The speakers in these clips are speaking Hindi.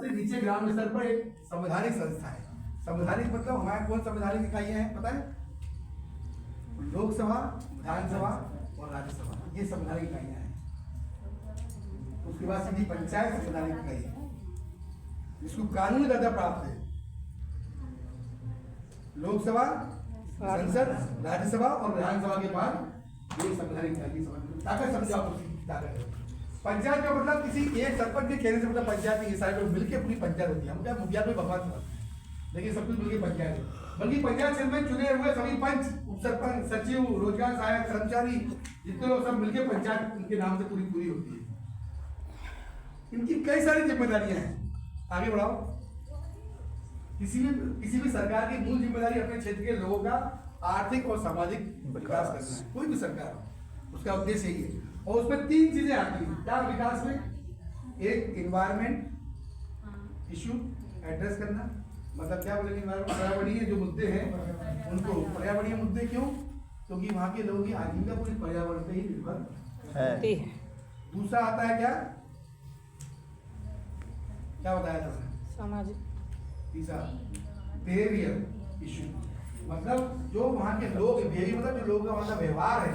सबसे नीचे ग्राम स्तर पर एक संवैधानिक संस्था है। संवैधानिक मतलब हमारे कौन संवैधानिक इकाइयां हैं पता है? लोकसभा, विधानसभा और राज्यसभा, ये संवैधानिक इकाइयां हैं। उसके बाद सीधी पंचायत संवैधानिक इकाई है, जिसको कानूनी दर्जा प्राप्त है। लोकसभा, संसद, राज्यसभा और विधानसभा के बाद ये संवैधानिक इकाई ताकत समझाओ ताकत है। पंचायत का मतलब किसी एक सरपंच के कहने से मतलब पंचायत ये सारे लोग मिलकर पूरी पंचायत होती है। हम मुखिया कोई बकवास नहीं, लेकिन सब कुछ मिलकर पंचायत है। बल्कि पंचायत क्षेत्र में चुने हुए सभी पंच, उप सरपंच, सचिव, रोजगार सहायक कर्मचारी, जितने लोग सब मिलकर पंचायत इनके नाम से पूरी होती है। इनकी कई सारी जिम्मेदारियां हैं। आगे बढ़ाओ। किसी भी सरकार की मूल जिम्मेदारी अपने क्षेत्र के लोगों का आर्थिक और सामाजिक विकास करना है। कोई भी सरकार, उसका उद्देश्य यही है। और उसमें 3 चीजें आती हैं क्या विकास में? एक, इन्वायरमेंट इशू एड्रेस करना, मतलब क्या बोलेंगे, पर्यावरणीय जो मुद्दे हैं उनको। पर्यावरणीय मुद्दे क्यों? क्योंकि वहाँ के लोगों की आजीविका पूरी पर्यावरण पे ही निर्भर है। दूसरा आता है क्या बताया था? सामाजिक। तीसरा बिहेवियर इशू, मतलब जो वहाँ के लोग, बिहेवियर मतलब जो लोगों का वहाँ का व्यवहार है,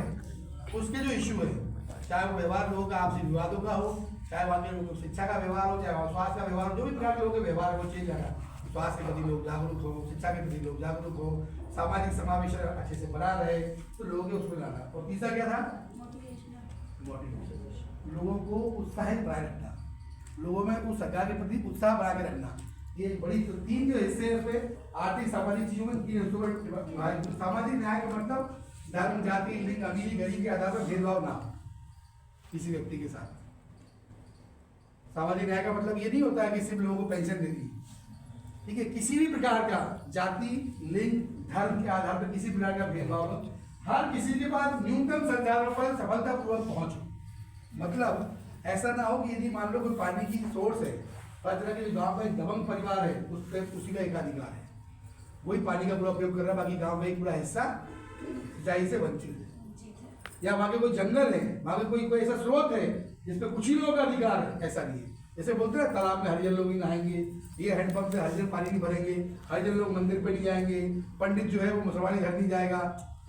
उसके जो इशू है, चाहे वो व्यवहार लोगों का आपसी विवादों का हो, चाहे वहाँ के शिक्षा का व्यवहार हो, चाहे स्वास्थ्य का व्यवहार हो, जो भी प्रकार के लोगों के व्यवहार हो चेंज आना। स्वास्थ्य के प्रति लोग जागरूक हो, शिक्षा के प्रति लोग जागरूक हो, सामाजिक समावेश अच्छे से बना रहे, तो लोगों के उसमें लाना। और तीसरा क्या था? मोटिवेशन, लोगों को उत्साहित बनाए रखना, लोगों में उस सरकार के प्रति उत्साह बना के रखना। ये बड़ी 3 जो हिस्से हैं उसमें आर्थिक सामाजिक चीजों में 3 हिस्सों में। सामाजिक न्याय का मतलब धर्म, जाति, लिंग, अमीरी गरीब के आधार पर भेदभाव ना किसी व्यक्ति के साथ। सामाजिक न्याय का मतलब ये नहीं होता है कि सिर्फ लोगों को पेंशन दे दी, ठीक है? किसी भी प्रकार का जाति, लिंग, धर्म के आधार पर किसी प्रकार का भेदभाव हो, हर किसी के पास न्यूनतम संसाधनों पर सफलतापूर्वक पहुंच। मतलब ऐसा ना हो कि यदि मान लो कोई पानी की सोर्स है, हर तरह के गांव का एक दबंग परिवार है, उस पर उसी का एकाधिकार है, वही पानी का पूरा उपयोग कर रहा है, बाकी गांव का एक पूरा हिस्सा सिंचाई से वंचित है। या वहाँ के कोई जंगल है, वहाँ के कोई ऐसा स्रोत है जिसपे कुछ ही लोगों का अधिकार है, ऐसा नहीं है। जैसे बोलते हैं तालाब में हरिजन लोग ही नहाएंगे, ये हैंडपंप से हरिजन पानी नहीं भरेंगे, हरिजन लोग मंदिर पे नहीं जाएंगे, पंडित जो है वो मुसलमानी घर नहीं जाएगा,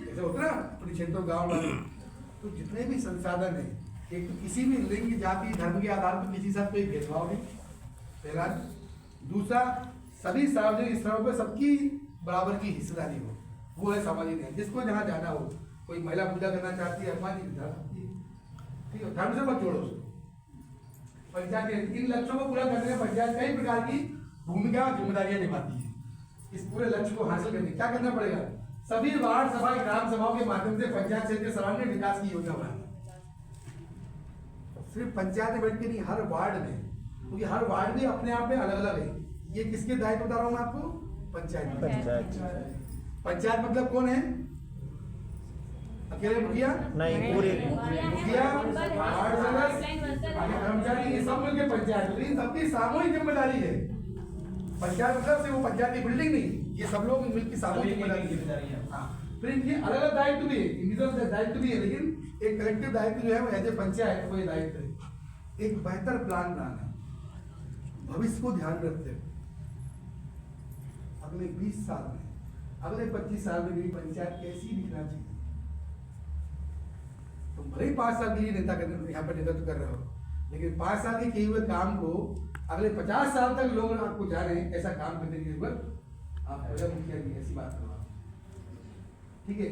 ऐसे होता है ना अपने क्षेत्रों गाँव में। तो जितने भी संसाधन है, एक तो किसी भी लिंग, जाति, धर्म के आधार पर किसी साथ कोई भेदभाव नहीं, पहला। दूसरा, सभी सार्वजनिक स्थलों पर सबकी बराबर की हिस्सेदारी हो, वो है सामाजिक न्याय। जिसको जहाँ जाना हो, कोई महिला पूजा करना चाहती है, हनुमान जी जा सकती है, ठीक है? धर्म से मत जोड़ो उसको। पंचायत इन लक्ष्यों को पूरा करने में पंचायत कई प्रकार की भूमिका और जिम्मेदारियां निभाती है। इस पूरे लक्ष्य को हासिल करने क्या करना पड़ेगा? सभी वार्ड सभा, ग्राम सभाओं के माध्यम से पंचायत क्षेत्र के सर्वांगीण विकास की योजना बनाना। सिर्फ पंचायत में बैठ के नहीं, हर वार्ड में, क्योंकि हर वार्ड भी अपने आप में अलग अलग है। ये किसके दायित्व बता रहा हूँ मैं आपको? पंचायत। पंचायत मतलब कौन है? अकेले मुखिया नहीं, पूरे मुखिया, वार्ड सदस्य, कर्मचारी, ये सब मिलकर पंचायत, लेकिन सबकी सामूहिक जिम्मेदारी है। पंचायत मतलब से वो पंचायत की बिल्डिंग नहीं, ये सब लोग मिलकर सामूहिक जिम्मेदारी है। हाँ, फिर इनके अलग अलग दायित्व भी है, इंडिविजुअल दायित्व भी है, लेकिन एक कलेक्टिव दायित्व जो है वो एज ए पंचायत को ये दायित्व है। एक बेहतर प्लान बनाना, भविष्य को ध्यान रखते हुए अगले 20 साल में, अगले 25 साल में मेरी पंचायत कैसी दिखना चाहिए। तुम भले ही 5 साल के लिए नेता करने यहाँ पर नेतृत्व कर रहे हो, लेकिन 5 साल के किए हुए काम को अगले 50 साल तक लोग आपको जाने, ऐसा काम करने की जरूरत आप मुखिया जी, ऐसी बात करो, ठीक है?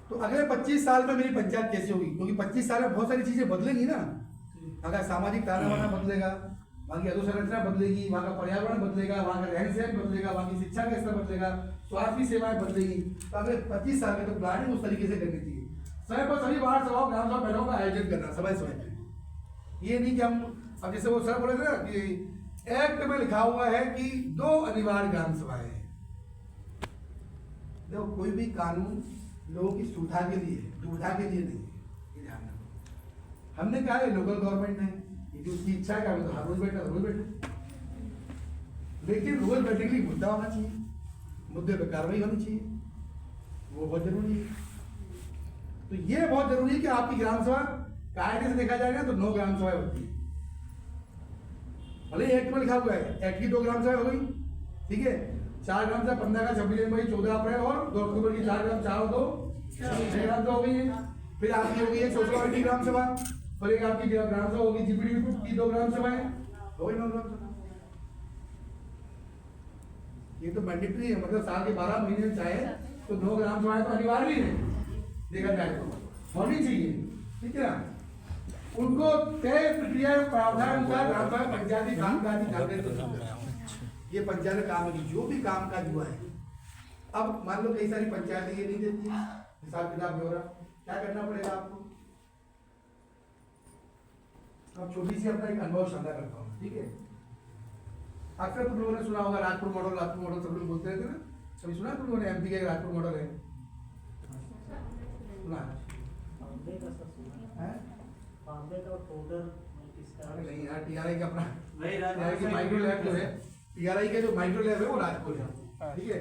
तो अगले 25 साल में मेरी पंचायत कैसी होगी? क्योंकि 25 साल में बहुत सारी चीजें बदलेंगी ना। अगर सामाजिक ताना बाना बदलेगा, वहाँ की अधोसंरचना बदलेगी, वहाँ का पर्यावरण बदलेगा, वहाँ का रहन सहन बदलेगा, वहाँ की शिक्षा का स्तर बदलेगा, स्वास्थ्य सेवाएं बदलेगी। तो अगले 25 साल में तो प्लानिंग उस तरीके से करनी चाहिए। समय पर सभी वार्ड सभाओं, ग्राम सभा बैठकों का आयोजन करना समय पे। ये नहीं कि हम अब जैसे वो सर बोले थे ना कि एक्ट में लिखा हुआ है कि 2 अनिवार्य ग्राम सभाएं हैं। देखो, कोई भी कानून लोगों की सुविधा के लिए, दुविधा के लिए नहीं है, ये ध्यान रखो। हमने कहा है लोकल गवर्नमेंट है, यदि उसकी इच्छा है तो हर रोज बैठे, रोज बैठे, लेकिन रोज बैठने के लिए मुद्दा होना चाहिए, मुद्दे पर कार्रवाई होनी चाहिए, वो बहुत जरूरी है। तो ये बहुत जरूरी है कि आपकी ग्राम सभा कायदे से देखा जाएगा तो 9 ग्राम सभाएं होती है, भले एक्ट में लिखा हुआ है, एक्ट की 2 ग्राम सभा हो गई, ठीक है। 4 ग्राम सभा 15 का 26 जनवरी 14 अप्रैल और 2 अक्टूबर की 4 ग्राम 4 और 2 6 ग्राम सभा हो गई है। फिर आपकी हो गई है 16 की ग्राम सभा, और एक आपकी ग्राम सभा होगी जीपीडी की 2 ग्राम सभा है, हो गई 9 ग्राम सभा। ये तो मैंडेटरी है, मतलब साल के 12 महीने में चाहे तो 9 ग्राम सभा तो अनिवार्य है, देखा जाए तो होनी चाहिए, ठीक है ना। उनको तय प्रक्रिया प्रावधान अनुसार ग्राम सभा पंचायती कामकाज की जानकारी, ये पंचायत काम की जो भी काम काज हुआ है। अब मान लो कई सारी पंचायतें ये नहीं देती हिसाब किताब ब्यौरा, क्या करना पड़ेगा आपको। अब छोटी सी अपना एक अनुभव साझा करता हूँ, ठीक है। अक्सर तुम लोगों ने सुना होगा राजपुर मॉडल सब लोग बोलते रहते ना, कभी सुना तुम लोगों ने एमपी का राजपुर मॉडल है, सुना है? नहीं यार, टीआरआई का अपना माइक्रो लैब जो है, टीआरआई का जो माइक्रो लैब है वो राजपुर है, ठीक है।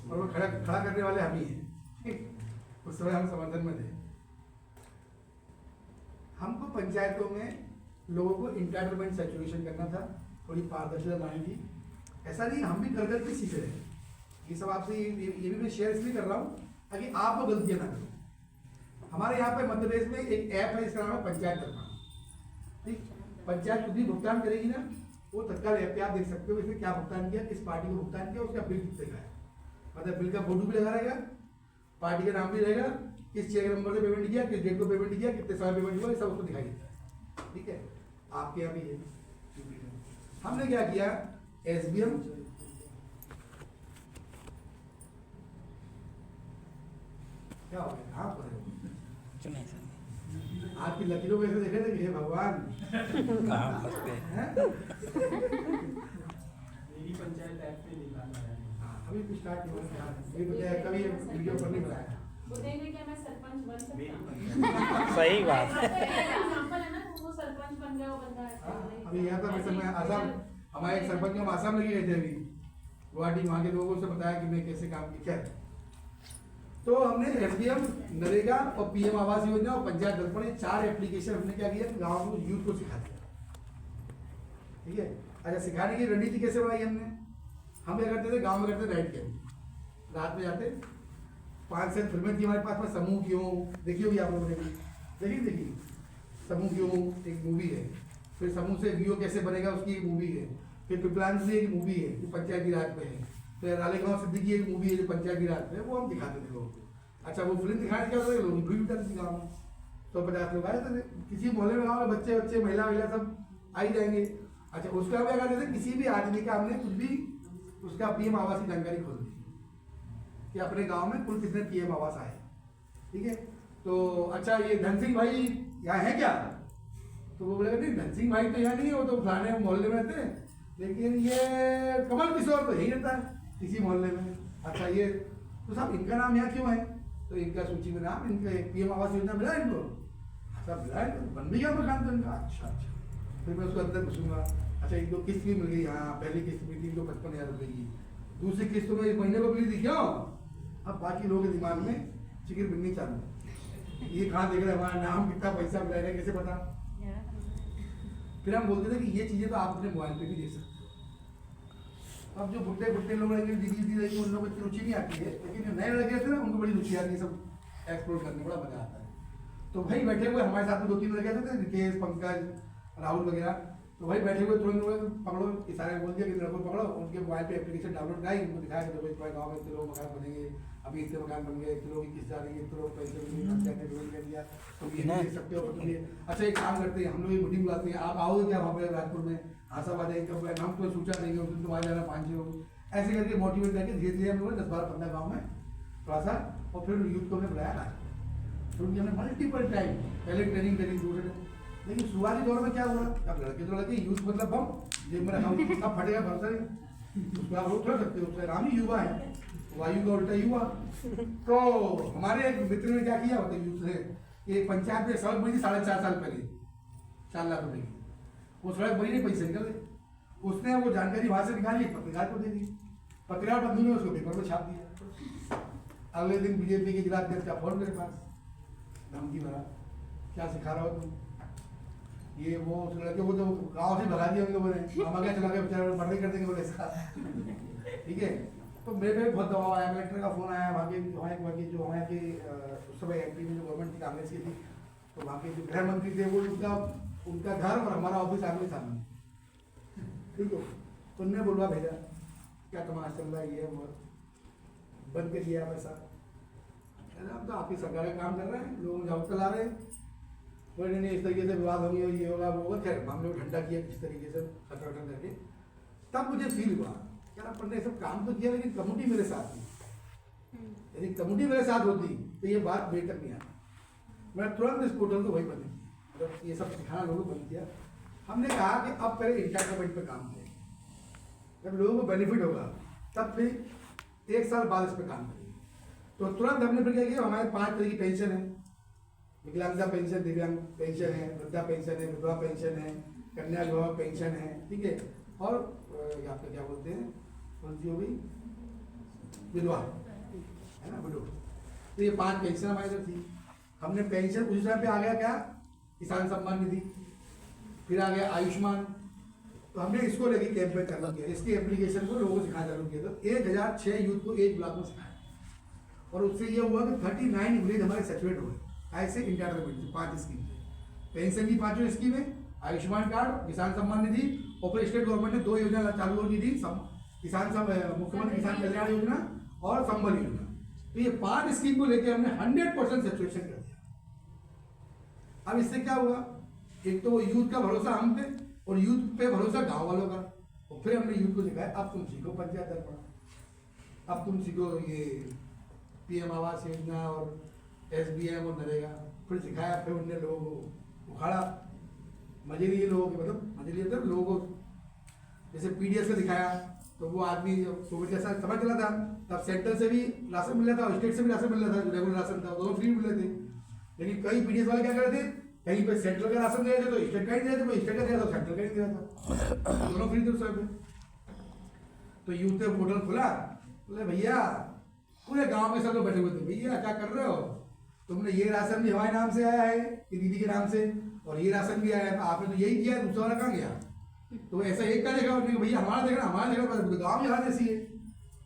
और वो खड़ा करने वाले हम ही हैं, ठीक। उस समय हम समर्थन में थे। हमको पंचायतों में लोगों को इंटाइटलमेंट सैचुरेशन करना था, थोड़ी पारदर्शिता लानी थी। ऐसा नहीं हम भी कर करके सीख रहे हैं, ये सब आपसे ये भी मैं शेयर इसलिए कर रहा हूँ ताकि आप वो गलतियाँ ना करो। हमारे यहाँ पे मध्य प्रदेश में एक ऐप है, इसका नाम है पंचायत कर्मा, ठीक। पंचायत खुद ही भुगतान करेगी ना, वो तत्काल ऐप पे आप देख सकते हो इसने क्या भुगतान किया, किस पार्टी को भुगतान किया, उसका बिल कितने का है, मतलब बिल का फोटो भी लगा रहेगा, पार्टी का नाम भी रहेगा, किस चेक नंबर से पेमेंट किया, किस डेट को पेमेंट किया, कितने समय पेमेंट हुआ, ये सब उसको दिखाई देता है, ठीक है। आपके यहाँ भी है। हमने क्या किया, एसबीएम क्या हो गया, कहाँ पर है आपकी लकीरों में से देखे थे कि हे भगवान कहाँ फंस गए हैं। मेरी पंचायत ऐप पे निकालना है। अभी तो स्टार्ट नहीं हुआ, ये तो क्या है, कभी वीडियो पर नहीं बनाया। बोलेंगे क्या मैं सरपंच बन सकता हूँ? सही बात है। एग्जांपल है ना, तो वो सरपंच बन गया, वो बंदा ऐसा है। अभी यहाँ था वैसे मैं आसाम, हमारे एक सरपंच हम आसाम लगे गए थे अभी गुवाहाटी, वहाँ के लोगों से बताया कि मैं कैसे काम किया। तो हमने एसडीएम, नरेगा और पीएम आवास योजना और पंचायत दर्पण, 4 एप्लीकेशन हमने क्या किया, गाँव में यूथ को सिखा दिया, ठीक है। अच्छा, सिखाने की रणनीति कैसे बनाई हमने, हम क्या करते थे, गाँव में करते नाइट कैंप, रात में जाते 5 से फिल्में थी हमारे पास में, समूह क्यों देखी होगी आप लोगों ने, देखी समूह क्यों एक मूवी है, फिर समूह से वीओ कैसे बनेगा उसकी एक मूवी है, फिर पिपलान से एक मूवी है जो पंचायती राज पे है, फिर रालेगांव सिद्दीकी एक मूवी है जो पंचायती राज पे है, वो हम दिखाते थे लोगों को। अच्छा, वो फिल्म दिखाने क्या होता है, लोग भी उठाते थे गाँव में, 150 लोग आए थे, किसी मोहल्ले में गाँव में बच्चे महिला सब आ ही जाएंगे। अच्छा, उसका हम क्या करते थे, किसी भी आदमी का हमने कुछ भी उसका पीएम आवास की जानकारी खोल दी कि अपने गांव में कुल कितने पीएम आवास आए, ठीक है। तो अच्छा, ये धन सिंह भाई यहाँ है क्या, तो वो बोलेगा नहीं धन सिंह भाई तो यहाँ नहीं है, वो तो फलाने मोहल्ले में रहते हैं, लेकिन ये कमल किशोर तो यही रहता है इसी मोहल्ले में। अच्छा, ये तो साहब इनका नाम यहाँ क्यों है, तो इनका सूची में नाम, इनके पीएम आवास योजना मिला इनको, सब मिला है, बन भी गया मकान तो इनका। अच्छा, फिर मैं उसको अंदर घुसूंगा। अच्छा, इनको किस्त भी मिल गई, हाँ पहली किस्त मिली थी इनको 55,000 रुपये की, दूसरी किस्त तो मैं महीने को मिली थी क्यों। अब बाकी लोगों के दिमाग में चिकन बिन्नी चालू, ये कहाँ देख रहे हैं हमारा नाम, कितना पैसा मिलाएगा, कैसे पता। फिर हम बोलते थे कि ये चीज़ें तो आप अपने मोबाइल पे भी देख सकते हो। अब जो बुढ़े लोग रहेंगे, दीदी रहेंगे, उन लोगों को इतनी रुचि नहीं आती है, लेकिन जो नए लगे थे ना उनको बड़ी रुचि आती है, सब एक्सप्लोर करने में बड़ा मजा आता है। तो भाई बैठे हुए हमारे साथ में 2-3 लगे थे, रितेश, पंकज, राहुल वगैरह, तो भाई बैठे हुए तुरंत पकड़ो, इशारे बोल दिया कि लड़कों पकड़ो, उनके मोबाइल पे एप्लीकेशन डाउनलोड कराई, उनको दिखाया कि भाई तुम्हारे गाँव में इतने लोग मकान बनेंगे, अभी इतने मकान बन गए, इतने लोग किस्त जा रही है, इतने लोग पैसे पेमेंट कर दिया, तो ये देख सकते हो। अच्छा, एक काम करते हैं, हम लोग एक मीटिंग बुलाते हैं, आप आओगे क्या वहाँ पे राजपुर में, हाँ सब आ जाएंगे, हम तो सूचना देंगे, उस दिन तुम्हारे जाना 5 लोग, ऐसे करके मोटिवेट करके धीरे धीरे हम लोगों ने 10-12-15 गाँव में थोड़ा सा, और फिर यूथ को हमने बुलाया, फिर उनकी हमने मल्टीपल टाइम पहले ट्रेनिंग करी, दूसरे। लेकिन शुरुआती दौर में क्या हुआ, अब लड़के तो लगे यूथ मतलब बम जेब में रखा, अब फटेगा भरसा नहीं, उसको आप रोक सकते हो, उसका नाम ही युवा है, वायु का उल्टा युवा। तो हमारे एक मित्र ने क्या किया होता यूथ ने, एक पंचायत में सड़क बनी थी 4.5 साल पहले, 4 लाख रुपए की, वो सड़क बनी नहीं, पैसे निकल गए, उसने वो जानकारी वहां से निकाली, पत्रकार को दे दी, पत्रकार बंधु ने उसको पेपर में छाप दिया। अगले दिन बीजेपी के जिलाध्यक्ष का फोन मेरे पास, धमकी भरा, क्या सिखा रहा हो तुम, ये वो लड़के वो तो गाँव से भगा दिया उन लोगों ने, मामा क्या चला गया बेचारे मर्डर कर देंगे बोले इसका। ठीक है, तो मेरे पे बहुत दबाव आया, कलेक्टर का फोन आया, वहाँ के जो हमारे के उस समय एमपी में जो गवर्नमेंट थी कांग्रेस की थी, तो वहाँ के जो गृह मंत्री थे वो उनका घर और हमारा ऑफिस आमने सामने। ठीक है, तो उनने बुलवा भेजा, क्या तमाशा चल रहा है, ये वो बंद कर दिया पैसा। हम तो आपकी सरकार का काम कर रहे हैं, लोग जॉब चला रहे हैं, कोई नहीं इस तरीके से विवाद होंगे, ये होगा वो होगा। खैर मामले को ठंडा किया किस तरीके से खटखट करके, तब मुझे फील हुआ यार अपन ने सब काम तो किया लेकिन कम्युनिटी मेरे साथ थी। यदि कम्युनिटी मेरे साथ होती तो ये बात मेरे तक नहीं आती। मैं तुरंत इस पोर्टल को वही बंद किया, जब ये सब सिखाना लोगों को बंद किया। हमने कहा कि अब पहले इंटरनेट पर काम करें, जब लोगों को बेनिफिट होगा तब फिर 1 साल बाद इस पर काम करेंगे। तो तुरंत हमने फिर क्या किया, हमारे 5 तरह की पेंशन है, विकलांगता पेंशन, दिव्यांग पेंशन है, वृद्धा पेंशन है, विधवा पेंशन है, कन्या विवाह पेंशन है। ठीक है, और आपका क्या बोलते हैं, कौन सी हो गई, विधवा है ना, विडो। तो ये 5 पेंशन हमारे इधर थी। हमने पेंशन उस टाइम पे आ गया क्या, किसान सम्मान निधि, फिर आ गया आयुष्मान। तो हमने इसको लेके कैंपेन चालू किया, इसकी एप्लीकेशन को लोगों को सिखाना चालू किया। तो 1006 यूथ को एक ब्लॉक में सिखाया, और उससे ये हुआ कि 39 विलेज हमारे सेचुरेट हुए। ऐसे इंटरनेट 5 स्कीम, पेंशन की 5 स्कीमें, आयुष्मान कार्ड, किसान सम्मान निधि, और फिर स्टेट गवर्नमेंट ने 2 योजना चालू की थी, मुख्यमंत्री किसान कल्याण योजना और संबल योजना। तो ये 5 स्कीम को लेकर हमने 100% सेचुरेशन कर दिया। अब इससे क्या हुआ, एक तो वो यूथ का भरोसा हम पे, और यूथ पे भरोसा गांव वालों का। और फिर हमने यूथ को सिखाया, अब तुम सीखो पंचायत दर्पण, अब तुम सीखो ये PM आवास योजना और SBM और नरेगा। फिर सिखाया, फिर उनने लोगों को उखाड़ा, मजे लिए लोगों के, मतलब मजे लिए मतलब लोगों को, जैसे PDS का दिखाया तो वो आदमी जब कोविड के साथ समझ चला था, तब सेंटर से भी राशन मिल रहा था और स्टेट से भी राशन मिल रहा था, जो रेगुलर राशन था दोनों फ्री मिल रहे थे। लेकिन कई PDS वाले क्या करते थे, कहीं पे सेंट्रल का राशन दे रहे थे तो स्टेट का ही दे रहे थे, कोई स्टेट का दे रहा था सेंट्रल का ही दे रहा था, दोनों फ्री थे उस समय पे। तो यूथ ने पोर्टल खुला, बोले भैया पूरे गांव में सब लोग बैठे हुए थे, भैया क्या कर रहे हो, तुमने ये राशन भी हमारे नाम से आया है कि दीदी के नाम से, और ये राशन भी आया है, तो आपने तो यही किया, दूसरा वाला कहाँ गया। तो ऐसा एक का देखा, भैया हमारा देखना, हमारा देखना, गाँव यहाँ जैसी है।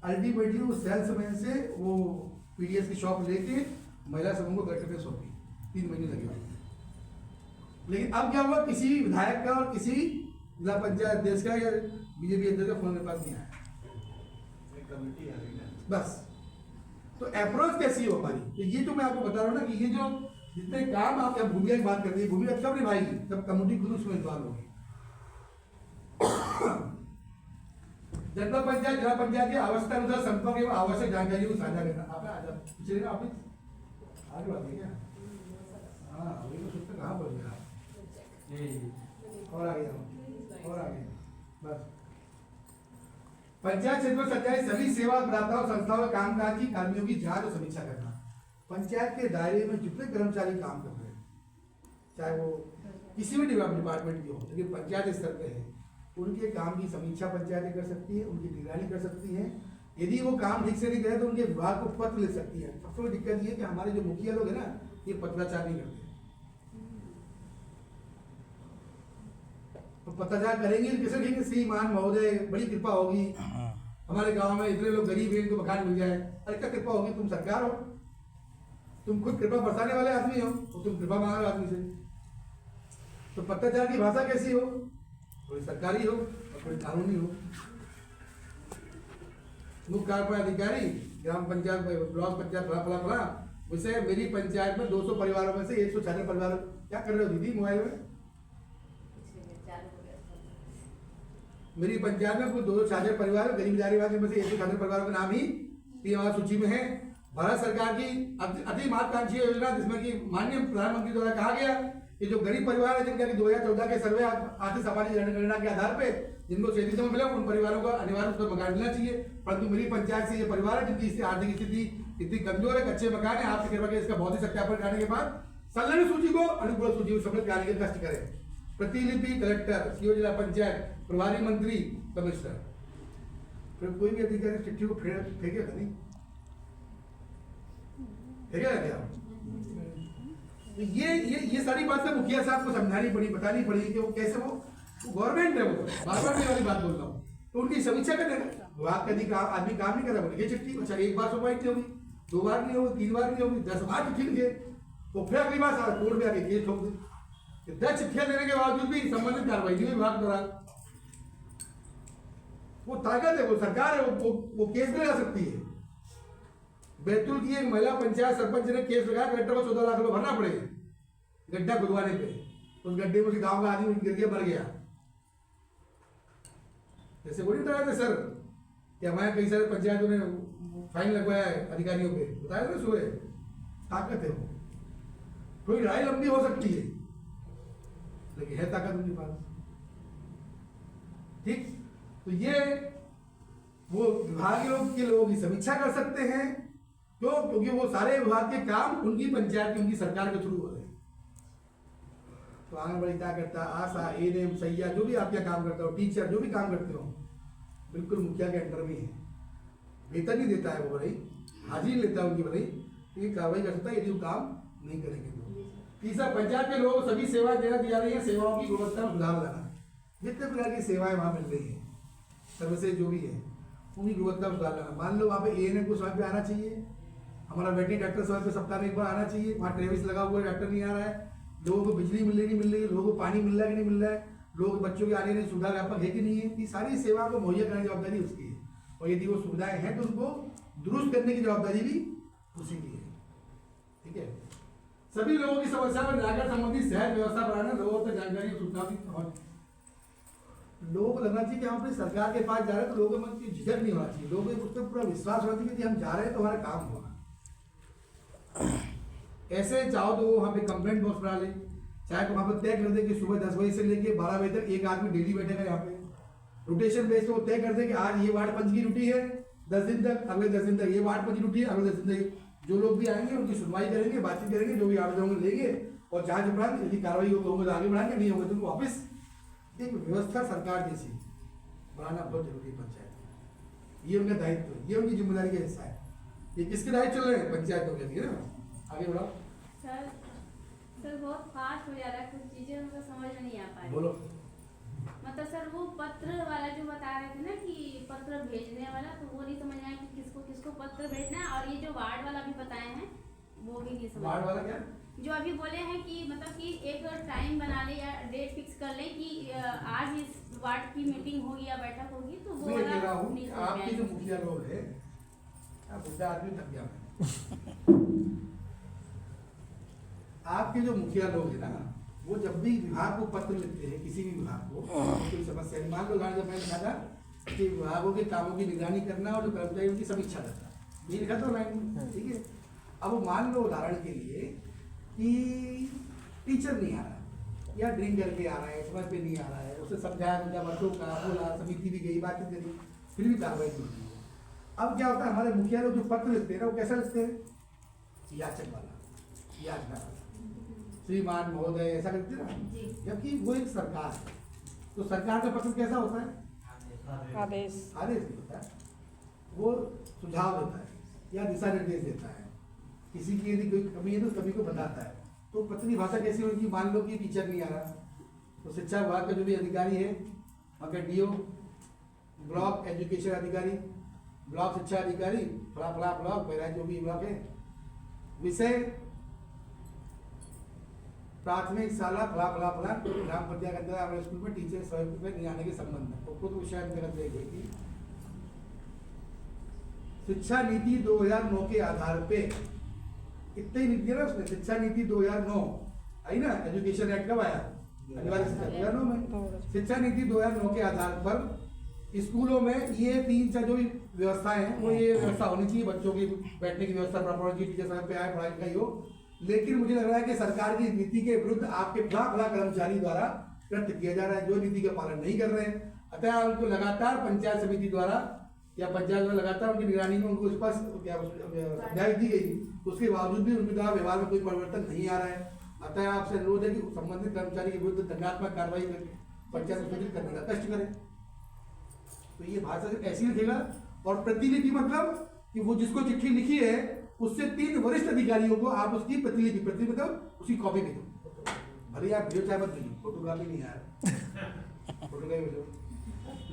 अल्टीमेटली वो सेल्समैन से वो PDS की शॉप लेके महिला समूह को घर पे सौंपी, 3 महीने लगे हुए। लेकिन अब क्या हुआ, किसी विधायक का और किसी जिला पंचायत देश का या BJP अध्यक्ष का फोन मेरे पास नहीं आया, बस। तो अप्रोच कैसी हो हमारी, तो ये जो मैं आपको बता रहा हूँ ना कि ये जो जितने काम आप भूमिका की बात करते हैं, भूमिका कब निभाएगी, जब कम्युनिटी खुद उसमें इन्वॉल्व होगी। जनपद पंचायत, जिला पंचायत की आवश्यकता अनुसार संपर्क एवं आवश्यक जानकारी को साझा करना। आपने पिछले ना ऑफिस आगे बात है क्या, हाँ वही तो सोचते कहाँ बोल गया, और आगे बस। पंचायत क्षेत्र में संचालित सभी सेवा प्रदाताओं संस्थाओं के कामकाज की कार्यों की जांच और समीक्षा करना। पंचायत के दायरे में जितने कर्मचारी काम कर रहे हैं, चाहे वो किसी भी डिपार्टमेंट की हो, लेकिन पंचायत स्तर पे है, उनके काम की समीक्षा पंचायतें कर सकती है, उनकी निगरानी कर सकती है। यदि वो काम ठीक से नहीं करे तो उनके विभाग को पत्र लिख सकती है। सबसे बड़ी दिक्कत ये है कि हमारे जो मुखिया लोग हैं ना, ये पत्राचार नहीं करते। तो पत्राचार करेंगे कैसे, ठीक है श्रीमान महोदय बड़ी कृपा होगी, हमारे गांव में इतने लोग गरीब हैं, इनको मकान मिल जाए। अरे क्या कृपा होगी, तुम सरकार हो, तुम खुद कृपा बरसाने वाले आदमी हो, तो तुम कृपा मांग रहे आदमी से। तो पत्राचार की भाषा कैसी हो, थोड़ी सरकारी हो और थोड़ी कानूनी हो। मुख्य कार्यपालन अधिकारी ग्राम पंचायत ब्लॉक पंचायत फला वैसे मेरी पंचायत में 200 परिवारों में से 166 परिवार। क्या कर रहे हो दीदी मोबाइल में, मेरी पंचायत में कुल 266 परिवार गरीब दारीवादी में से 166 परिवारों के नाम ही PM सूची में है। भारत सरकार की अति महत्वाकांक्षी योजना, जिसमें कि माननीय प्रधानमंत्री द्वारा कहा गया कि जो गरीब परिवार है जिनका 2014 के सर्वे आर्थिक सामाजिक जनगणना के आधार पे जिनको 37 मिला, उन परिवारों को अनिवार्य रूप से मकान मिलना चाहिए। परंतु मेरी पंचायत से ये परिवार है जिनकी आर्थिक स्थिति इतनी कमजोर है, कच्चे मकान है, आपसे कृपा करके इसका भौतिक सत्यापन कराने के बाद संलग्न सूची को अनुपूरक सूची में सम्मिलित कराने के कष्ट करें। प्रतिलिपि कलेक्टर, सीओ जिला पंचायत, प्रभारी मंत्री, कमिश्नर। फिर कोई भी अधिकारी चिट्ठी को फेंकेगा नहीं, फेंकेगा क्या? तो ये सारी बातें मुखिया साहब को समझानी पड़ी, बतानी पड़ी कि वो कैसे वो गवर्नमेंट है, वो बार बार मैं वाली बात बोल रहा हूँ, तो उनकी समीक्षा करने विभाग का आदमी काम नहीं कर रहा, ये चिट्ठी अच्छा एक बार सुनवाई नहीं होगी, 2 बार नहीं होगी, 3 बार नहीं होगी, 10 बार चिट्ठी लिखे, तो फिर अगली बार कोर्ट में आके केस ठोक दे। 10 चिट्ठियां देने के बावजूद भी संबंधित कार्रवाई नहीं हुई विभाग द्वारा। वो ताकत है, वो सरकार है, वो केस नहीं ला सकती है। बैतूल की एक महिला पंचायत सरपंच ने केस लगाया, कलेक्टर को 14 लाख रुपए भरना पड़ेगा गड्ढा खुदवाने पे, उस गड्ढे में गांव का आदमी गिर गया, मर गया। जैसे वो नहीं बताया था सर कि हमारे कई सारे पंचायतों ने फाइन लगवाया है अधिकारियों पे, बताया था सुबह। ताकत है वो, कोई लड़ाई लंबी हो सकती है लेकिन है ताकत उनके पास। ठीक, तो ये वो विभाग के लोग की समीक्षा कर सकते हैं, क्यों? क्योंकि वो सारे विभाग के काम उनकी पंचायत की, उनकी सरकार के थ्रू हो रहे हैं। तो आंगनबाड़ी क्या करता है, आशा, एएनएम, सैया, जो भी आप क्या काम करते हो, टीचर जो भी काम करते हो, बिल्कुल मुखिया के अंडर में है। वेतन नहीं देता है वो, भले हाजिरी लेता है उनकी, भले ये कार्रवाई कर सकता है यदि वो काम नहीं करेंगे तो। तीसरा, पंचायत के लोग सभी सेवाएं देना दी जा रही है, सेवाओं की गुणवत्ता में सुधार लाना, जितने प्रकार की सेवाएं वहां मिल रही है, सर्विसेज जो भी है उनकी गुणवत्ता में सुधार लाना। मान लो वहाँ पे एएनएम को समय पे आना चाहिए, हमारा वेटरनरी डॉक्टर समय पे सप्ताह में एक बार आना चाहिए, वहाँ ट्रेविस लगा हुआ है, डॉक्टर नहीं आ रहा है, लोगों को बिजली मिल रही नहीं मिल रही है, लोगों को पानी मिल रहा है कि नहीं मिल रहा है, लोग बच्चों के आने की सुविधा व्यापक है कि नहीं है, ये सारी सेवा को मुहैया करने की जवाबदारी उसकी है। और यदि वो सुविधाएं हैं तो उनको दुरुस्त करने की जवाबदारी भी उसी की है। ठीक है, सभी लोगों की समस्या पर जाकर संबंधित सहज व्यवस्था बनाना, लोगों तक जानकारी और सूचना की पहुंच। लोगों को लगना चाहिए कि हम अपनी सरकार के पास जा रहे हैं, तो लोगों में झिझक नहीं होना चाहिए, लोगों को उस पर पूरा विश्वास होना चाहिए कि हम जा रहे हैं तो हमारा काम होगा। ऐसे चाहो तो वहाँ पे कंप्लेंट बॉक्स बना ले, चाहे तो वहाँ पर तय कर दे कि सुबह 10 बजे से लेके 12 बजे तक एक आदमी डेली बैठेगा यहाँ पे, रोटेशन बेस पे वो तय कर दे कि आज ये वार्ड पंच की ड्यूटी है 10 दिन तक, अगले 10 दिन तक ये वार्ड पंच की ड्यूटी है, अगले 10 दिन तक जो लोग भी आएंगे उनकी सुनवाई करेंगे, बातचीत करेंगे, जो भी आवेदन होंगे लेंगे और जांच बढ़ाएंगे, यदि कार्रवाई होगी तो आगे बढ़ाएंगे, नहीं होगा तो उनको वापस। एक व्यवस्था सरकार जैसी बनाना बहुत जरूरी है पंचायत, ये उनका दायित्व है, ये उनकी जिम्मेदारी का हिस्सा है। ये किसके दायित्व चल रहे हैं? पंचायतों के लिए ना। आगे बढ़ाओ सर बहुत फास्ट हो जा रहा है, कुछ चीजें उनको समझ में नहीं आ पा रही। बोलो। मतलब सर वो पत्र वाला जो बता रहे थे ना कि पत्र भेजने वाला, तो वो नहीं समझ आया कि किसको किसको पत्र भेजना है, और ये जो वार्ड वाला भी बताए हैं वो भी नहीं समझ। वार्ड वाला क्या? जो अभी बोले हैं कि मतलब कि एक टाइम बना ले या डेट फिक्स कर ले कि आज इस वार्ड की मीटिंग होगी या बैठक होगी, तो वो मैं कह रहा हूँ नहीं कि समझ आपके में जो आया। मुखिया लोग हैं, बुढ़ा आदमी थक गया मैं। आपके जो मुखिया लोग हैं ना, वो जब भी विभाग को पत्र लिखते हैं, किसी भी विभाग को कोई समस्या नहीं, मान लो जब मैंने लिखा था कि विभागों के कामों की निगरानी करना और जो कर्मचारी उनकी समीक्षा करना, ये लिखा था लाइन, ठीक है। अब वो मान लो उदाहरण के लिए कि टीचर नहीं आ रहा या ड्रिंक करके आ रहा है, समय पे नहीं आ रहा है, उसे समझाया उनका वर्षों का बोला, समिति भी गई, बातचीत करी, फिर भी कार्रवाई नहीं होती है। अब क्या होता है, हमारे मुखिया लोग जो पत्र लिखते हैं ना, वो कैसा लिखते हैं? याचक वाला, याचना वाला, श्रीमान महोदय, ऐसा करते हैं ना। जबकि वो एक सरकार है, तो सरकार का पत्र कैसा होता है? आदेश। आदेश नहीं होता है, वो सुझाव देता है या दिशा निर्देश देता है, किसी की यदि कोई कमी है तो कमी को बताता है। तो पत्र की भाषा कैसी होगी? मान लो कि टीचर नहीं आ रहा, तो शिक्षा विभाग का जो भी अधिकारी है, अगर डीओ, ब्लॉक एजुकेशन अधिकारी, ब्लॉक शिक्षा अधिकारी, फला फला ब्लॉक, बहराइच जो भी ब्लॉक है, विषय प्राथमिक शाला फला फला फला ग्राम पंचायत के अंदर हमारे स्कूल में टीचर स्वयं पे नहीं आने के संबंध में, तो खुद विषय अंतर्गत गई थी। शिक्षा नीति 2009 के आधार पे, कितनी नीति है ना उसमें, शिक्षा नीति 2009 आई ना, एजुकेशन एक्ट कब आया? अनिवार्य शिक्षा 2009 में। शिक्षा नीति 2009 के आधार पर स्कूलों में ये 3 जो भी व्यवस्थाएं हैं, वो ये व्यवस्था होनी चाहिए, बच्चों की बैठने की व्यवस्था प्रॉपर होनी चाहिए, टीचर समय पे आए, पढ़ाई लिखाई हो। लेकिन मुझे लग रहा है कि सरकार की नीति के विरुद्ध आपके फला कर्मचारी द्वारा कृत्य किया जा रहा है, जो नीति का पालन नहीं कर रहे हैं। अतः उनको लगातार पंचायत समिति द्वारा या पंचायत द्वारा लगातार उनकी निगरानी में उनको स्पष्ट न्याय दी गई, उसके बावजूद भी उनके द्वारा व्यवहार में कोई परिवर्तन नहीं आ रहा है। अतः आपसे अनुरोध है कि संबंधित कर्मचारी के विरुद्ध दंडात्मक कार्रवाई करके पंचायत में सूचित करने का कष्ट करें। तो ये भाषा ऐसी लिखेगा। और प्रतिलिपि मतलब कि वो जिसको चिट्ठी लिखी है उससे 3 वरिष्ठ अधिकारियों को आप उसकी प्रतिलिपि मतलब उसकी कॉपी भेजो, भले आप वीडियो चाहे मत भेजो, फोटोग्राफी नहीं यार, फोटोग्राफी भेजो।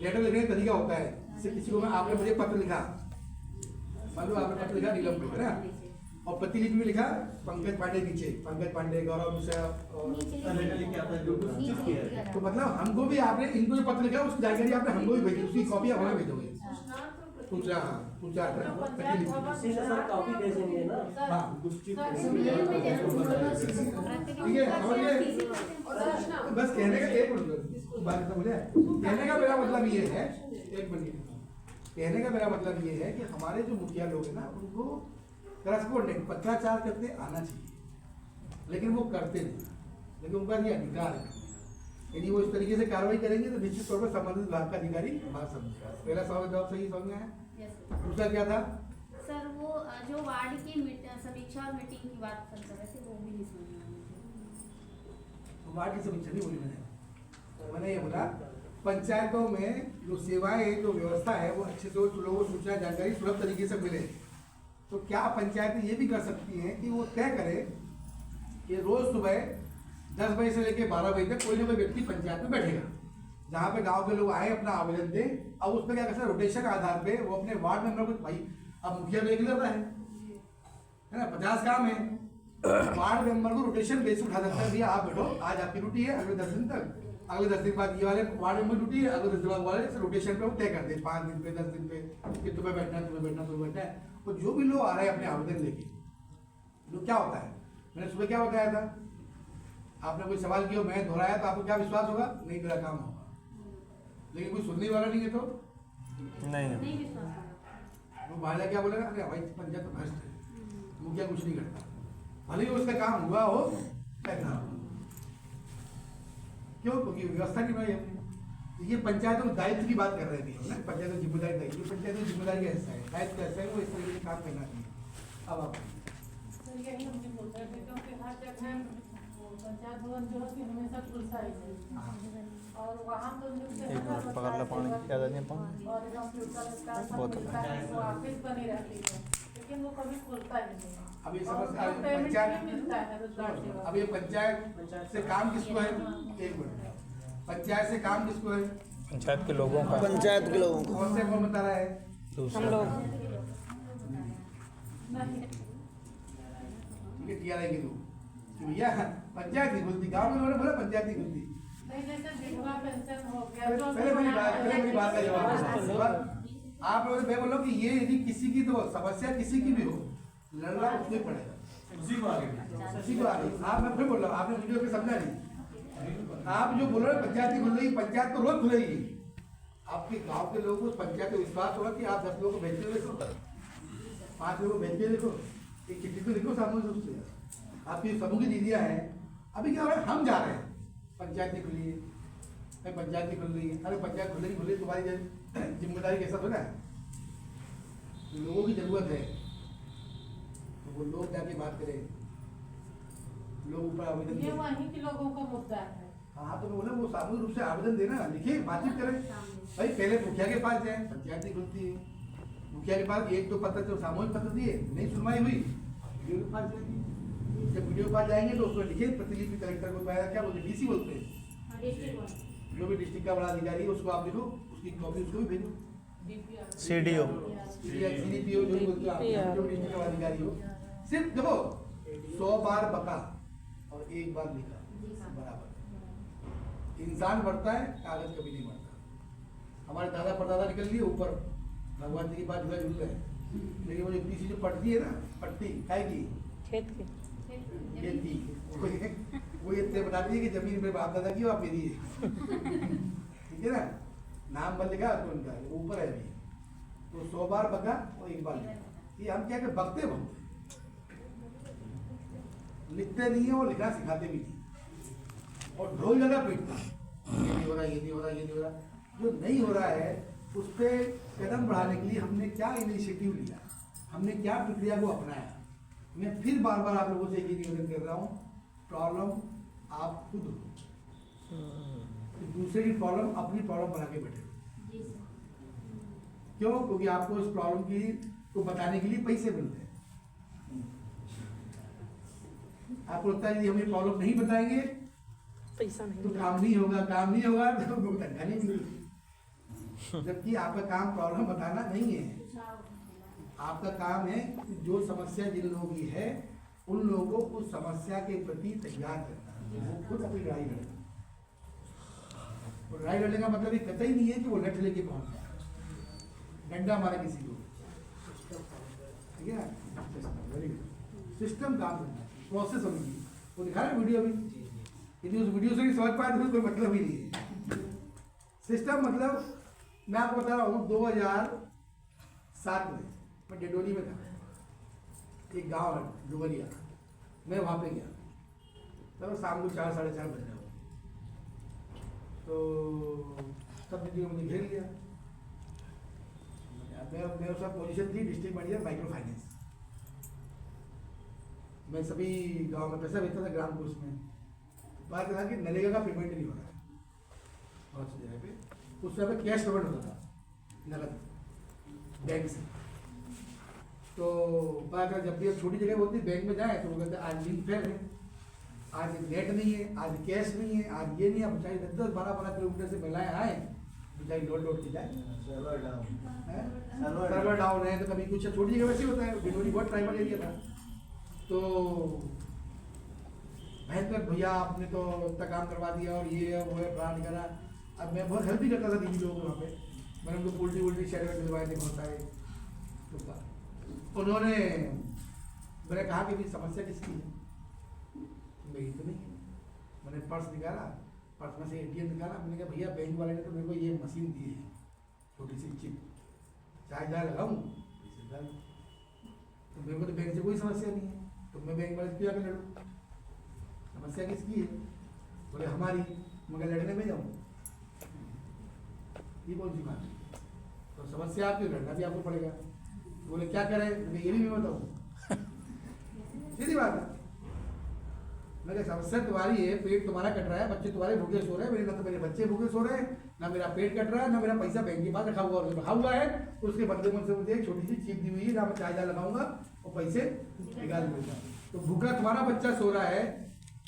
लेटर लिखने का तरीका होता है, जैसे किसी को आपने मुझे पत्र लिखा, मान लो आपने पत्र लिखा नीलम को, है ना, और प्रतिलिपि में लिखा पंकज पांडे नीचे, पंकज पांडे, गौरव मिश्रा और तो मतलब हमको भी आपने इनको जो पत्र लिखा उसकी जानकारी आपने हमको भी भेजी, उसकी कॉपी आप हमें भेजोगे। पूछा, हाँ पूछा कॉपी भेजेंगे ना। हाँ ठीक है, समझिए। बस कहने का एक मिनट बात खत्म हो जाए। कहने का मेरा मतलब ये है, एक मिनट, कहने का मेरा मतलब ये है कि हमारे जो मुखिया लोग हैं ना उनको करस्पॉन्डेंट पत्राचार करते आना चाहिए, लेकिन वो करते नहीं, लेकिन उनका ये अधिकार है। यदि वो इस तरीके से कार्रवाई करेंगे तो निश्चित तौर पर संबंधित विभाग का अधिकारी बात समझेगा। पहला सवाल जवाब सही समझ में आया। दूसरा क्या था सर? वो जो वार्ड की समीक्षा और मीटिंग की बात कर रहे थे वो भी नहीं समझ में आई। वार्ड की समीक्षा नहीं बोली मैंने ये बोला पंचायतों में जो सेवाएं जो व्यवस्था है वो अच्छे से लोगों को सूचना जानकारी सुलभ तरीके से मिले, तो क्या पंचायतें ये भी कर सकती हैं कि वो तय करे कि रोज सुबह 10 बजे से लेकर 12 बजे तक कोई ना कोई व्यक्ति पंचायत में बैठेगा, जहाँ पे गांव के लोग आए अपना आवेदन दें। अब उसमें क्या करते हैं, रोटेशन आधार पे वो अपने वार्ड मेंबर को, भाई अब मुखिया रेगुलर है ना, 50 काम है, वार्ड मेंबर को रोटेशन बेस उठा सकता है, भैया आप बैठो, आज आपकी ड्यूटी है, अगले 10 दिन तक, अगले 10 दिन बाद ये वाले वार्ड मेंबर ड्यूटी है, अगले 10 दिन बाद वाले रोटेशन पे वो तय कर दे, 5 दिन पे 10 दिन पे कि तुम्हें बैठना है, तुम्हें बैठना, तुम्हें बैठना है। तो जो भी लोग आ रहे हैं अपने आवेदन लेके, जो क्या होता है, मैंने सुबह क्या बताया था, आपने कोई सवाल किया मैं दोहराया तो आपको क्या विश्वास होगा, नहीं मेरा काम होगा, लेकिन कोई सुनने वाला नहीं है तो नहीं वो बाहर क्या बोलेगा, अरे भाई पंचायत तो भ्रष्ट है, मुखिया कुछ नहीं करता, भले ही उसका काम हुआ हो क्या ना हो। क्यों? क्योंकि व्यवस्था नहीं बनाई हमने। ये पंचायतों के दायित्व की बात कर रहे थे ना, पंचायतों की जिम्मेदारी दायित्व, ये पंचायतों की जिम्मेदारी का हिस्सा है, दायित्व का हिस्सा है, वो इस तरीके से काम करना चाहिए। अब आप यही हम बोलते हैं क्योंकि हर जगह पंचायत भवन जो है हमेशा खुलता ही है और वहाँ तो एक मिनट पकड़ लो पानी क्या देने पानी और कंप्यूटर का मिलता है, वो ऑफिस बनी रहती है लेकिन वो कभी खुलता ही नहीं है। अब ये और समझ पेमेंट पंचायत भी मिलता है रोजगार सेवा। अब ये पंचायत से काम किसको है, एक मिनट, पंचायत से काम किसको है, पंचायत के लोगों का पंचायत के लोगों को कौन से कौन बता रहा है, दूसरा ठीक है, टीआरआई के लोग कि भैया पंचायत नहीं खुलती, गाँव में लोगों ने बोला पंचायत नहीं खुलती। नहीं जैसे विधवा पेंशन हो गया जो पहले मेरी बात का जवाब दो। आप लोग मैं बोल रहा हूँ कि ये यदि किसी की तो समस्या किसी की भी हो, लड़ना उसको ही पड़ेगा, उसी को आगे। आप मैं फिर बोल रहा हूँ, आपने वीडियो पे समझा नहीं, आप जो बोल रहे हैं पंचायत नहीं खुल रही, पंचायत तो रोज खुलेगी। आपके गांव के लोगों को पंचायत में विश्वास होगा कि आप 10 लोगों को भेजते हुए देखो, 5 लोगों को भेजते देखो, एक चिट्ठी तो लिखो सामूहिक रूप से, आपकी समूह की दीदियाँ हैं। अभी क्या हो रहा है, हम जा रहे हैं पंचायत नहीं खुली है, पंचायत नहीं खुल रही है, अरे पंचायत खुलेगी तुम्हारी जिम्मेदारी कैसा हो रहा है, लोगों की जरूरत है तो वो लोग जाके बात करें, लोग ऊपर आवेदन ये दें। वहीं के लोगों का मुद्दा है। हाँ तो मैं बोला वो सामूहिक रूप से आवेदन देना, लिखिए, बातचीत करें। भाई पहले मुखिया के पास जाए, पंचायत नहीं खुलती है, मुखिया के पास एक तो पत्र तो सामूहिक पत्र दिए, नहीं सुनवाई हुई, वीडियो के पास जाएंगे, जब वीडियो के पास जाएंगे तो उसमें लिखिए प्रतिलिपि कलेक्टर को, क्या बोलते हैं, डीसी बोलते हैं, जो भी डिस्ट्रिक्ट का बड़ा अधिकारी है उसको आप लिखो, उसकी कॉपी उसको भी भेजो, सीडीओ सीडीपीओ जो भी बोलते हो आप, जो डिस्ट्रिक्ट का बड़ा अधिकारी हो, सिर्फ देखो 100 बार बका और 1 बार लिखा बराबर। इंसान बढ़ता है, कागज कभी नहीं बढ़ता। हमारे दादा परदादा निकल लिए ऊपर, भगवान जी की बात जुड़ा जुड़ है, लेकिन वो जो तीसरी जो पट्टी है ना, पट्टी काय की खेत के खेती, वो इतने बताती है कि जमीन मेरे बाप दादा की और मेरी है, ठीक है ना, नाम बदल लिखा तो उनका ऊपर है अभी, तो 100 बार बका और 1 बार लिखा। ये हम क्या बकते बहुत लिखते नहीं है और लिखना सिखाते भी नहीं, और ढोल ज्यादा पीटता, ये नहीं हो रहा, ये नहीं हो रहा, ये नहीं हो रहा। जो नहीं हो रहा है उस पर कदम बढ़ाने के लिए हमने क्या इनिशिएटिव लिया, हमने क्या प्रक्रिया को अपनाया। मैं फिर बार बार आप लोगों से एक ही निवेदन कर रहा हूँ, प्रॉब्लम आप खुद हो, दूसरे की प्रॉब्लम अपनी प्रॉब्लम बना के बैठे। क्यों? क्योंकि आपको इस प्रॉब्लम की को बताने के लिए पैसे मिलते हैं। आपको लगता है कि हम ये प्रॉब्लम नहीं बताएंगे पैसा नहीं तो काम नहीं होगा तो वो तनख्वाह नहीं मिलेगी। जबकि आपका काम प्रॉब्लम बताना नहीं है, आपका काम है कि जो समस्या जिन लोगों की है उन लोगों को उस समस्या के प्रति तैयार करना, वो खुद अपनी लड़ाई लड़े। और लड़ाई लड़ने का मतलब ये कतई नहीं है कि वो लठ लेके पहुंच जाए, डंडा मारे किसी को, ठीक है ना। वेरी गुड, सिस्टम काम करना है, प्रोसेस होनी चाहिए। वो दिखा रहे वीडियो भी, यदि उस वीडियो से भी समझ पाए तो कोई मतलब ही नहीं है। सिस्टम मतलब मैं आपको बता रहा हूँ 2007 में मैं डिडोली में था, एक गांव है डुबरिया, मैं वहाँ पे गया तब शाम को 4 साढ़े 4 बज रहे हो, तो सब वीडियो मुझे घेर लिया। मेरे साथ पोजीशन थी डिस्ट्रिक्ट मैनेजर माइक्रो फाइनेंस। मैं सभी गांव में पैसा भेजता था ग्राम कोष में। बात था कि नरेगा का पेमेंट नहीं हो रहा है बहुत सी जगह पे, उस समय कैश पेमेंट होता था नगद बैंक से। तो बात है जब भी अब छोटी जगह होती बैंक में जाए तो वो कहते आज लिंक फेल है, आज नेट नहीं है, आज कैश नहीं है, आज ये नहीं है। चाहे 10-12 किलोमीटर से महिलाएं आए, बेचारी लोड की जाए, सर्वर डाउन है तो कभी कुछ छोटी जगह वैसे होता है। डिलीवरी बहुत ट्राइबल एरिया था, तो भयंकर भैया आपने तो इतना काम करवा दिया और ये है वो है प्लान करा। अब मैं बहुत हेल्प भी करता था दीदी लोगों को वहाँ पे, मैंने उनको पोल्ट्री शहर में दिलवाए थे बहुत सारे। तो उन्होंने मैंने कहा कि भी समस्या किसकी है, मेरी तो नहीं है। मैंने पर्स निकाला, पर्स में से ATM निकाला, मैंने कहा भैया बैंक वाले ने तो मेरे को ये मशीन दी है छोटी सी चिप, चार्ज डाल लगाऊँ तो मेरे को तो बैंक से कोई समस्या नहीं है, तो मैं बैंक वाले से क्यों आकर लड़ूँ, समस्या किसकी है? बोले हमारी। मगर लड़ने में जाऊँ, ये कौन सी बात है? तो समस्या आपकी, लड़ना भी आपको पड़ेगा। बोले क्या करें, ये भी मैं बताऊँ, सीधी बात है। मैं समस्या तुम्हारी है, पेट तुम्हारा कट रहा है, बच्चे तुम्हारे भूखे सो रहे हैं, मेरे ना तो मेरे बच्चे भूखे सो रहे हैं, ना मेरा पेट कट रहा है, ना मेरा पैसा बैंक के पास रखा हुआ है। तो उसके बदले मुझसे मुझे एक छोटी सी चिप दी हुई है, ना मैं चार्ज लगाऊंगा और पैसे निकाल दूंगा। तो भूखा तुम्हारा बच्चा सो रहा है,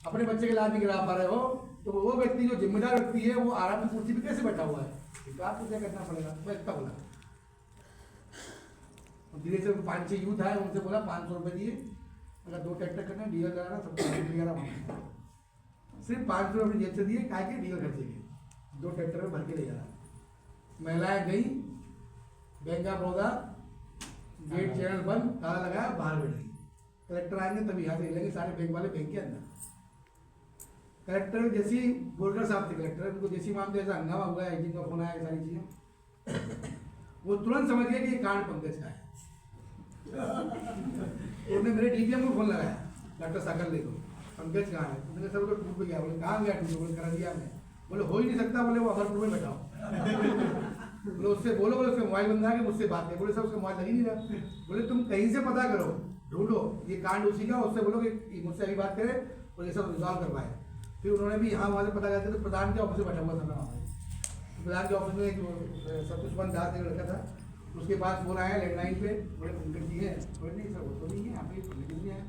अपने बच्चे का इलाज नहीं करा पा रहे हो, तो वो व्यक्ति जो जिम्मेदार व्यक्ति है वो आराम की कुर्सी पे कैसे बैठा हुआ है? तो आपको क्या करना पड़ेगा? मैं इतना बोला। धीरे से 5-6 यूथ आए, उनसे बोला 500 रुपये दिए, अगर 2 ट्रैक्टर करना, डीजल लगाना, सब सिर्फ 500 रुपये जेब से दिए, क्या के डीजल खर्चे के 2 ट्रैक्टर में भर के ले जाना। महिलाएं गई, bank of Baroda gate channel बंद, ताला लगाया, बाहर बैठ गई। कलेक्टर आएंगे तभी यहाँ से हिलेंगे सारे बैंक वाले बैंक के अंदर। कलेक्टर जैसी बोलकर साहब थे कलेक्टर, उनको जैसी मामले ऐसा हंगामा हुआ है, आईजी का फोन आया, सारी चीजें, वो तुरंत समझ गया कि ये कांड पंकज का है। उन्होंने मेरे DPM को फोन लगाया, डॉक्टर सागर ले को, पंकज कहाँ है? मैंने सर को टूट पे गया, बोले कहाँ गया टूट? बोले करा दिया मैं। बोले हो ही नहीं सकता, बोले वो अमरपुर में बैठा हो। बोले उससे बोलो, बोले उसका मोबाइल बंद है, मुझसे बात है। बोले सर उसका मोबाइल लग ही नहीं रहा। बोले तुम कहीं से पता करो, ढूंढो ये कांड उसी का, उससे बोलो कि मुझसे अभी बात करे और ये सब रिजॉल्व करवाए। फिर उन्होंने भी यहाँ वहाँ से पता करते तो प्रधान के ऑफिस में बैठा हुआ था मैं वहाँ पे। प्रधान के ऑफिस में एक सतुष्मान दास एक लड़का था, उसके पास फोन आया लैंडलाइन पे, बोले पंकज जी है? बोले नहीं सर वो तो नहीं है, यहाँ पे लेकिन नहीं है।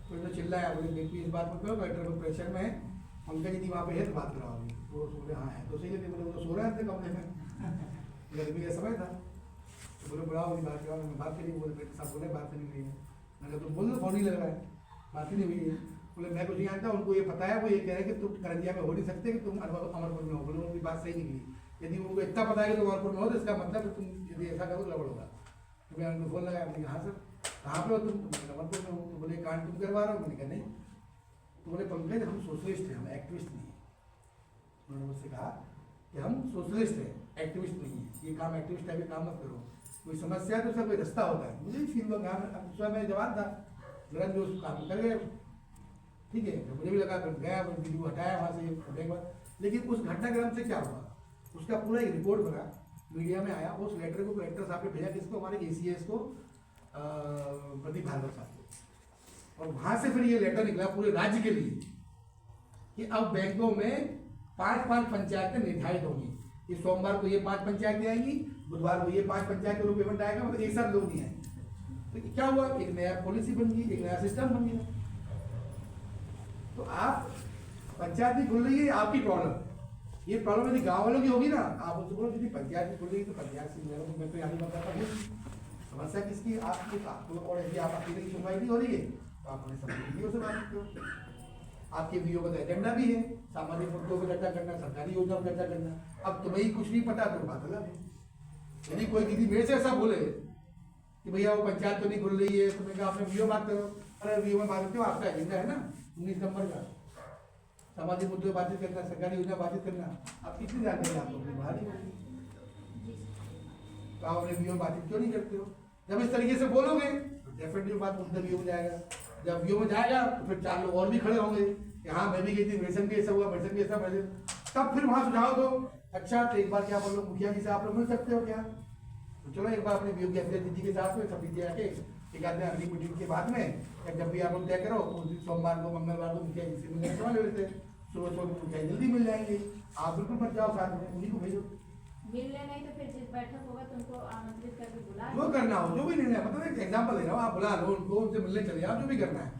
तो इन्होंने चिल्लाया, बोले देखिए इस बात पर क्यों कलेक्टर को प्रेशर में है, पंकज जी वहाँ पे है तो बात कराओगे। वो बोले हाँ है, तो सही लेते बोले वो सो रहे थे कमरे में, गर्मी का समय था। तो बोले बुलाओ बात कराओ, मैं बात करी। बोले साहब बोले बात करनी नहीं है। मैंने तो बोल दो, फोन ही लग रहा है, बात ही नहीं हुई है। बोले मैं कुछ नहीं जानता, उनको ये पता है, वो ये कह रहे हैं कि तुम करंजिया में हो नहीं सकते, कि तुम अमरपुर में हो। बोले उनकी बात सही निकली, यदि उनको इतना पता है कि तुम अमरपुर में हो तो इसका मतलब तुम यदि ऐसा करो तो गड़बड़ होगा। तो मैं उनको फोन लगाया, मैंने हाँ सर कहाँ पे हो तुम? अमरपुर में हो। तो बोले कांड तुम करवा रहे हो? मैंने कहा नहीं। तो बोले पंकज हम सोशलिस्ट हैं, हम एक्टिविस्ट नहीं है। उन्होंने मुझसे कहा कि हम सोशलिस्ट हैं, एक्टिविस्ट नहीं है, ये काम एक्टिविस्ट टाइप काम मत करो, कोई समस्या है तो उसका कोई रास्ता होता है। मुझे भी फील हुआ, स्वयं मेरा जवाब था, जरा जो काम कर गए ठीक है, तो मुझे भी लगा गया, वीडियो हटाया वहाँ से। लेकिन उस घटनाक्रम से क्या हुआ, उसका पूरा एक रिपोर्ट बना, मीडिया में आया। उस लेटर को कलेक्टर साहब ने भेजा किसको? हमारे ACS को, प्रदीप भार्गव साहब को। और वहाँ से फिर ये लेटर निकला पूरे राज्य के लिए कि अब बैंकों में 5-5 पंचायतें निर्धारित होंगी। कि सोमवार को ये 5 पंचायतें आएंगी, बुधवार को ये 5 पंचायतों को पेमेंट आएगा, मतलब एक साथ लोग नहीं आएंगे। तो क्या हुआ, एक नया पॉलिसी बन गई, एक नया सिस्टम बन गया। तो आप पंचायत भी खुल रही है, आपकी प्रॉब्लम, ये प्रॉब्लम यदि गाँव वालों की होगी ना, आप उसको बोलो यदि पंचायत भी खुल रही है तो पंचायत से मेरे को, मैं तो यहाँ नहीं बताता हूँ समस्या किसकी, आपको, और यदि आप अकेले की सुनवाई नहीं हो रही है तो आप हमें समझ से बात करो। आपके वीओ का एजेंडा भी है सामाजिक मुद्दों पर चर्चा करना, सरकारी योजना पर चर्चा करना। अब तुम्हें कुछ नहीं पता तो बात अलग है। यदि कोई किसी मेरे से ऐसा बोले कि भैया वो पंचायत तो नहीं खुल रही है, तो मैं कहा आपने वीओ बात करो। अरे वीओ में बात करते हो, आपका एजेंडा है ना 19 नंबर का, सामाजिक मुद्दों पर बातचीत करना, सरकारी योजना बातचीत करना, आप कितनी जानते हैं, आपको अपनी बाहर ही होगी। तो आप अपने वीओ में बातचीत क्यों नहीं करते हो? जब इस तरीके से बोलोगे तो डेफिनेटली बात मुद्दा वीओ में जाएगा। जब वीओ में जाएगा तो फिर 4 लोग और भी खड़े होंगे कि हाँ मैं भी गई थी, मेरे संग भी ऐसा हुआ, मेरे संग भी ऐसा, मेरे, तब फिर वहाँ सुझाव दो। अच्छा तो एक बार क्या बोलो, मुखिया जी से आप लोग मिल सकते हो क्या? तो चलो एक बार अपने वीओ की अफसर दीदी के साथ में सब दीदी आके एक आदमी अगली मीटिंग के बाद में, या जब भी आप लोग तय करो उस दिन सोमवार को मंगलवार को मुखिया जी से मिलने समझ लेते, सुबह सुबह मुखिया जल्दी मिल जाएंगे। आप बिल्कुल मत जाओ, साथ में उन्हीं को भेजो। मिलने नहीं तो फिर जिस बैठक होगा तुमको आमंत्रित करके बुला जो करना हो, जो भी निर्णय, मतलब एक एग्जाम्पल दे रहा हूँ, आप बुला लो उनको, उनसे मिलने चले जाओ, जो भी करना है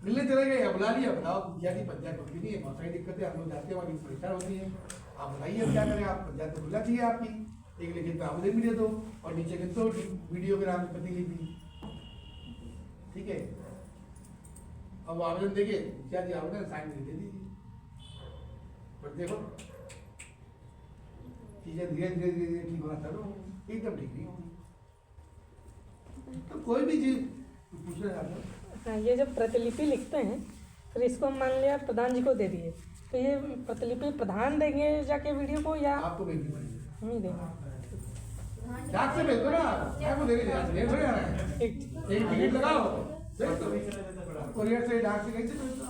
मिलने चले गए, बुला लिया, बताओ मुखिया की पंचायत होती नहीं है, बहुत सारी दिक्कतें, हम लोग जाते हैं वहाँ परेशान होती है, आप बताइए अब क्या करें, आप पंचायत तो खुलना चाहिए आपकी, एक लिखित में आवेदन भी दे दो और नीचे के तो वीडियो के नाम प्रतिलिपि, ठीक है। अब आवेदन देके क्या जी आवेदन साइन दे दीजिए, पर देखो चीजें धीरे धीरे धीरे धीरे ठीक होना चालू, एकदम ठीक नहीं होगी। तो कोई भी चीज पूछना चाहते हो, हाँ, ये जब प्रतिलिपि लिखते हैं फिर इसको मान लिया प्रधान जी को दे दिए, तो ये प्रतिलिपि प्रधान देंगे जाके वीडियो को या आपको भेजनी पड़ेगी, हम ही देंगे? डाक से भेज दो ना, आपको देने थोड़ी आ रहा है, ठीक। एक टिकट लगाओ, भेज दो, कोरियर से डाक से कैसे भेज दो।